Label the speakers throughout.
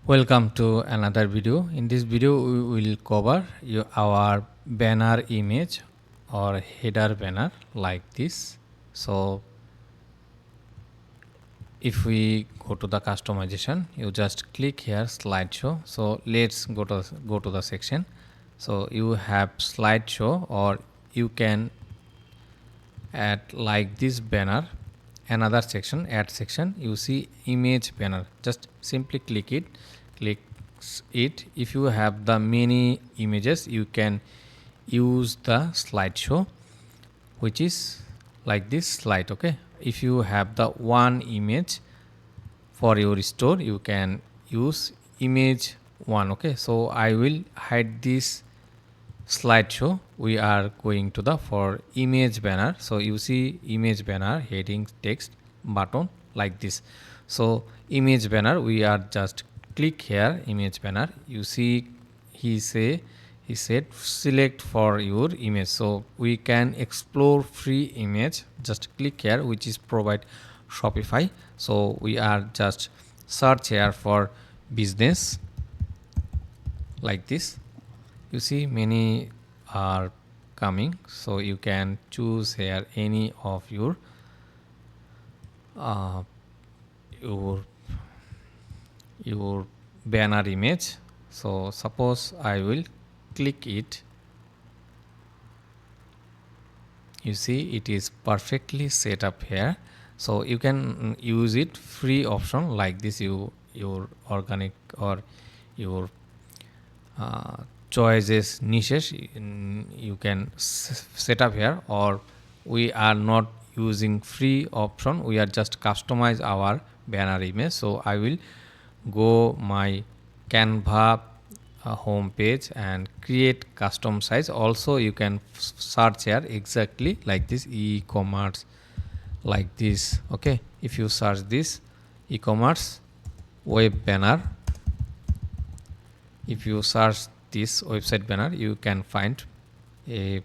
Speaker 1: Welcome to another video. In this video we will cover our banner image or header banner like this. So if we go to the customization, you just click here slideshow. So let's go to the section. So you have slideshow, or you can add like this banner. Another section, add section, you see image banner, just simply click it. If you have the many images, you can use the slideshow, which is like this slide. Okay, if you have the one image for your store, you can use image one. Okay, so I will hide this slideshow. We are going to the for image banner. So you see image banner, heading, text, button like this. So image banner, we are just click here image banner. You see he said select for your image. So we can explore free image, just click here, which is provide Shopify. So we are just search here for business like this. You see many are coming, so you can choose here any of your your banner image. So suppose I will click it. You see it is perfectly set up here. So you can use it free option like this. Your organic or your choices, niches, you can set up here. Or we are not using free option, we are just customize our banner image. So I will go my Canva home page and create custom size. Also you can search here exactly like this, e-commerce like this. Okay, if you search this e-commerce web banner, if you search this website banner, you can find a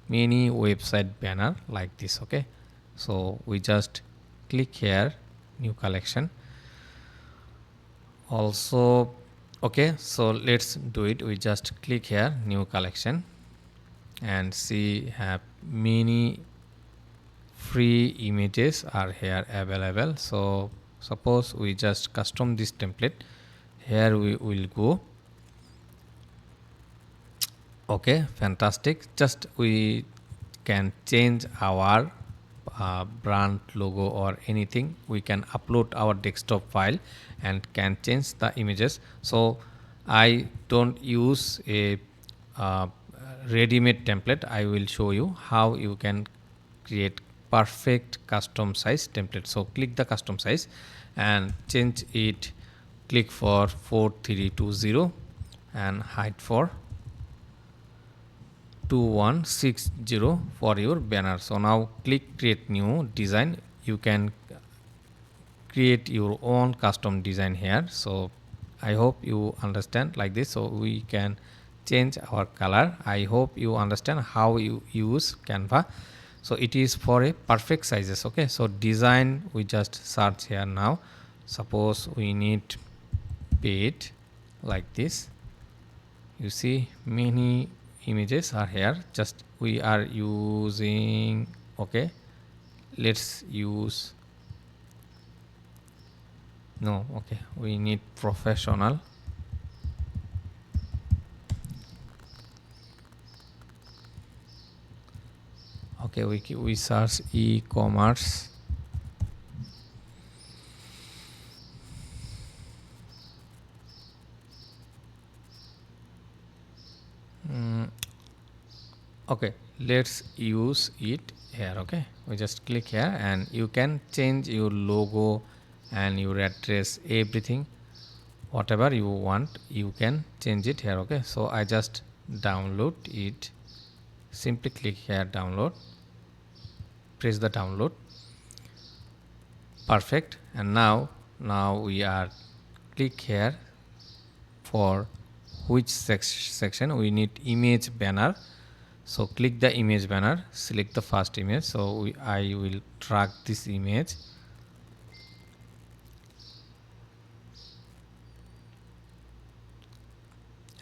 Speaker 1: mini website banner like this. Okay, so we just click here new collection also. Okay, so let's do it. We just click here new collection and see have many free images are here available. So suppose we just custom this template. Here we will go. Okay, fantastic. Just we can change our brand logo or anything. We can upload our desktop file and can change the images. So I don't use a ready-made template. I will show you how you can create perfect custom size template. So click the custom size and change it. Click for 4320 and height for 2160 for your banner. So now click create new design. You can create your own custom design here. So I hope you understand like this. So we can change our color. I hope you understand how you use Canva. So it is for a perfect sizes. Okay, so design, we just search here now. Suppose we need page like this. You see many images are here. Just we are using, okay, let's use, no, okay, we need professional. Okay, we search e-commerce. Okay, let's use it here. Okay, we just click here and you can change your logo and your address, everything, whatever you want, you can change it here. Okay, so I just download it. Simply click here download, press the download. Perfect. And now we are click here for which section we need image banner. So click the image banner, select the first image. So I will drag this image.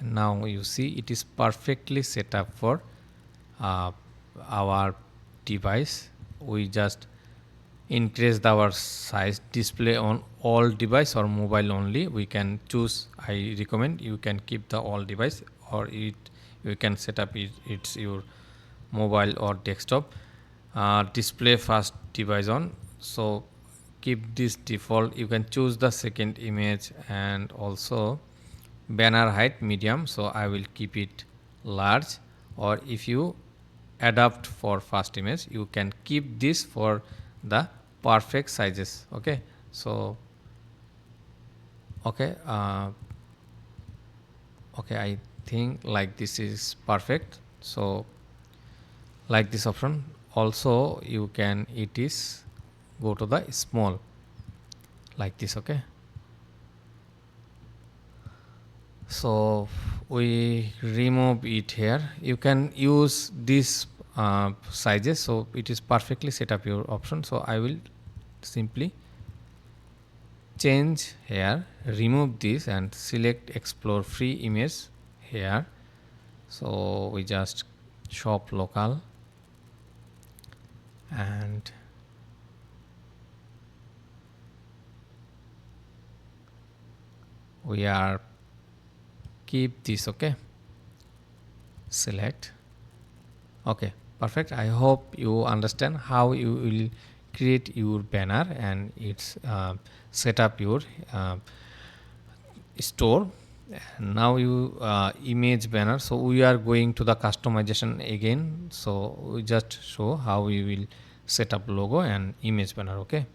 Speaker 1: Now you see it is perfectly set up for uh, our device. We just increase our size, display on all device or mobile only. We can choose. I recommend you can keep the all device, or you can set up it's your mobile or desktop. Display first device on, so keep this default. You can choose the second image, and also banner height medium, so I will keep it large. Or if you adapt for first image, you can keep this for the perfect sizes. Okay, so okay, okay, I think like this is perfect. So like this option also you can, it is go to the small like this. Okay, so we remove it here. You can use this sizes, so it is perfectly set up your option. So I will simply change here, remove this and select explore free image here. So we just shop local and we are keep this. Okay, select. Okay, perfect. I hope you understand how you will create your banner and it's set up your store. And now you image banner, so we are going to the customization again. So we just show how we will set up logo and image banner. Okay,